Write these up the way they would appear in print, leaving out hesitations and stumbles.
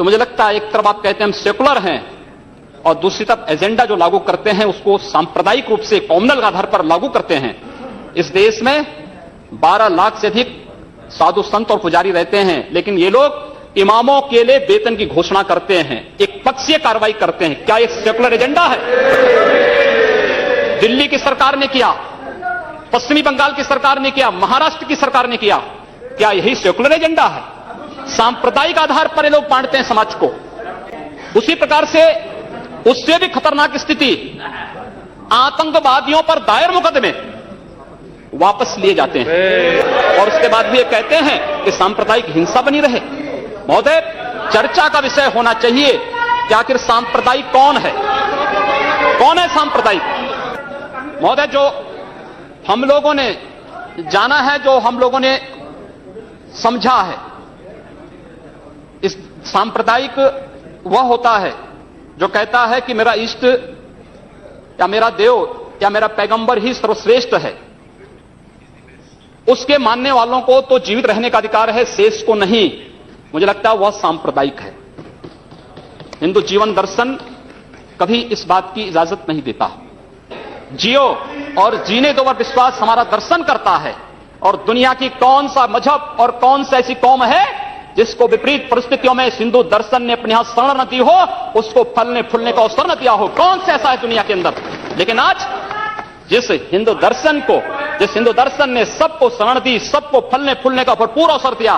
तो मुझे लगता है एक तरफ आप कहते हैं हम सेकुलर हैं और दूसरी तरफ एजेंडा जो लागू करते हैं उसको सांप्रदायिक रूप से कॉम्युनल आधार पर लागू करते हैं। इस देश में 12 लाख से अधिक साधु संत और पुजारी रहते हैं, लेकिन ये लोग इमामों के लिए वेतन की घोषणा करते हैं, एक पक्षीय कार्रवाई करते हैं। क्या एक सेकुलर एजेंडा है? दिल्ली की सरकार ने किया, पश्चिमी बंगाल की सरकार ने किया, महाराष्ट्र की सरकार ने किया। क्या यही सेकुलर एजेंडा है? सांप्रदायिक आधार पर ये लोग बांटते हैं समाज को। उसी प्रकार से उससे भी खतरनाक स्थिति, आतंकवादियों पर दायर मुकदमे वापस लिए जाते हैं और उसके बाद भी ये कहते हैं कि सांप्रदायिक हिंसा बनी रहे। महोदय, चर्चा का विषय होना चाहिए कि आखिर सांप्रदायिक कौन है, कौन है सांप्रदायिक? महोदय, जो हम लोगों ने जाना है, जो हम लोगों ने समझा है, इस सांप्रदायिक वह होता है जो कहता है कि मेरा इष्ट या मेरा देव या मेरा पैगंबर ही सर्वश्रेष्ठ है। उसके मानने वालों को तो जीवित रहने का अधिकार है, शेष को नहीं। मुझे लगता है वह सांप्रदायिक है। हिंदू जीवन दर्शन कभी इस बात की इजाजत नहीं देता। जियो और जीने दो पर विश्वास हमारा दर्शन करता है। और दुनिया की कौन सा मजहब और कौन सा ऐसी कौम है जिसको विपरीत परिस्थितियों में हिंदू दर्शन ने अपने यहां शरण न दी हो, उसको फलने फूलने का अवसर न दिया हो? कौन सा ऐसा है दुनिया के अंदर? लेकिन आज जिस हिंदू दर्शन ने सबको शरण दी, सबको फलने फूलने का भरपूर अवसर दिया,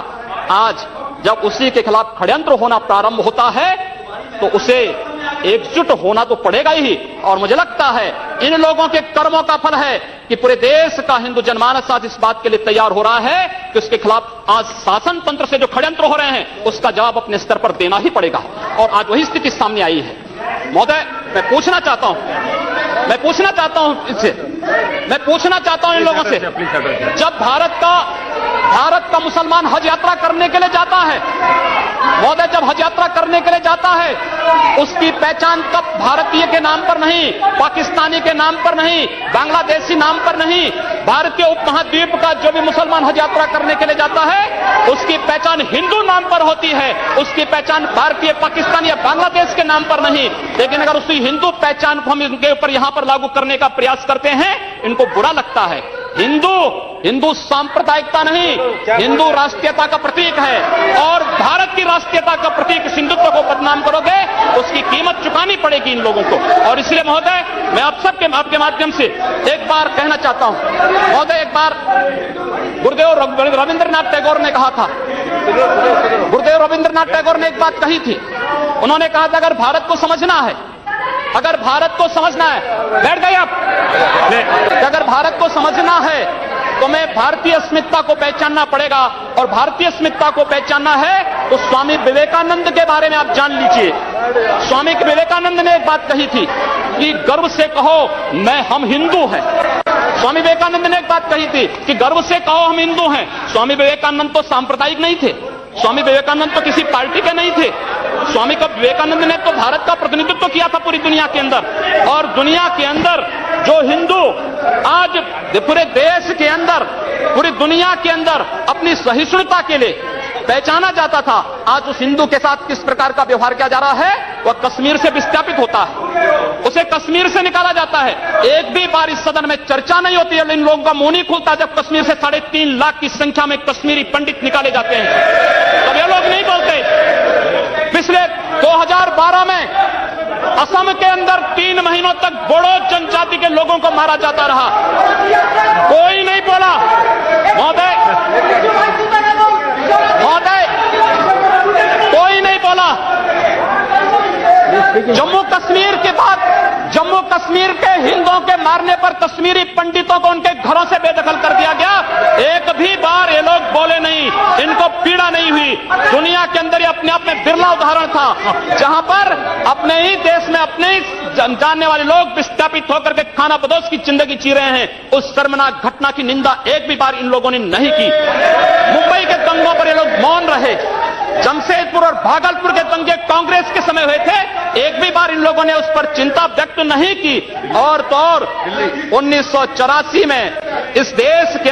आज जब उसी के खिलाफ षड्यंत्र होना प्रारंभ होता है तो उसे एकजुट होना तो पड़ेगा ही। और मुझे लगता है इन लोगों के कर्मों का फल है कि पूरे देश का हिंदू जनमानस आज इस बात के लिए तैयार हो रहा है कि उसके खिलाफ आज शासन तंत्र से जो षड्यंत्र हो रहे हैं उसका जवाब अपने स्तर पर देना ही पड़ेगा। और आज वही स्थिति सामने आई है। महोदय, मैं पूछना चाहता हूं इन लोगों से, जब भारत का मुसलमान हज यात्रा करने के लिए जाता है, महोदय, जब हज यात्रा करने के लिए जाता है, उसकी पहचान तब भारतीय के नाम पर नहीं, पाकिस्तानी के नाम पर नहीं, बांग्लादेशी नाम पर नहीं, भारतीय उपमहाद्वीप का जो भी मुसलमान हज यात्रा करने के लिए जाता है उसकी पहचान हिंदू नाम पर होती है, उसकी पहचान भारतीय, पाकिस्तानी या बांग्लादेश के नाम पर नहीं। लेकिन अगर उसी हिंदू पहचान को हम इनके ऊपर यहां पर लागू करने का प्रयास करते हैं, इनको बुरा लगता है। हिंदू सांप्रदायिकता नहीं, हिंदू राष्ट्रीयता का प्रतीक है और भारत की राष्ट्रीयता का प्रतीक हिंदुत्व को बदनाम करोगे, उसकी कीमत चुकानी पड़ेगी इन लोगों को। और इसलिए महोदय, मैं आप सबके आपके माध्यम से एक बार कहना चाहता हूं, महोदय, एक बार गुरुदेव रविंद्रनाथ टैगोर ने कहा था, गुरुदेव रविंद्रनाथ टैगोर ने एक बात कही थी। उन्होंने कहा था अगर भारत को समझना है, बैठ गए आप, अगर भारत को समझना है तो मैं भारतीय अस्मिता को पहचानना पड़ेगा। और भारतीय अस्मिता को पहचानना है तो स्वामी विवेकानंद के बारे में आप जान लीजिए। स्वामी विवेकानंद ने एक बात कही थी कि गर्व से कहो हम हिंदू हैं। स्वामी विवेकानंद ने एक बात कही थी कि गर्व से कहो हम हिंदू हैं। स्वामी विवेकानंद तो सांप्रदायिक नहीं थे, स्वामी विवेकानंद तो किसी पार्टी के नहीं थे। स्वामी विवेकानंद ने तो भारत का प्रतिनिधित्व किया था पूरी दुनिया के अंदर। और दुनिया के अंदर जो हिंदू आज पूरे देश के अंदर, पूरी दुनिया के अंदर अपनी सहिष्णुता के लिए पहचाना जाता था, आज उस हिंदू के साथ किस प्रकार का व्यवहार किया जा रहा है, वह कश्मीर से विस्थापित होता है, उसे कश्मीर से निकाला जाता है। एक भी बार इस सदन में चर्चा नहीं होती है, इन लोगों का मुंह नहीं खुलता जब कश्मीर से 3.5 लाख की संख्या में कश्मीरी पंडित निकाले जाते हैं, तब ये लोग नहीं बोलते। पिछले 2012 में असम के अंदर 3 महीनों तक बोडो जनजाति के लोगों को मारा जाता रहा, कोई नहीं बोला। महोदय, कोई नहीं बोला। जम्मू कश्मीर के बाद जम्मू कश्मीर के हिंदुओं के मारने पर कश्मीरी पंडितों को उनके घरों से बेदखल कर दिया गया, एक भी बार ये लोग बोले नहीं, इनको पीड़ा नहीं हुई। दुनिया के अंदर ये अपने आप में बिरला उदाहरण था जहां पर अपने ही देश में अपने ही जानने वाले लोग विस्थापित होकर के खाना बदोश की जिंदगी जी रहे हैं। उस शर्मनाक घटना की निंदा एक भी बार इन लोगों ने नहीं की। मुंबई के दंगों पर ये लोग मौन रहे। जमशेदपुर और भागलपुर के दंगे कांग्रेस के समय हुए थे, एक भी बार इन लोगों ने उस पर चिंता व्यक्त नहीं की। और तो और 1984 में इस देश के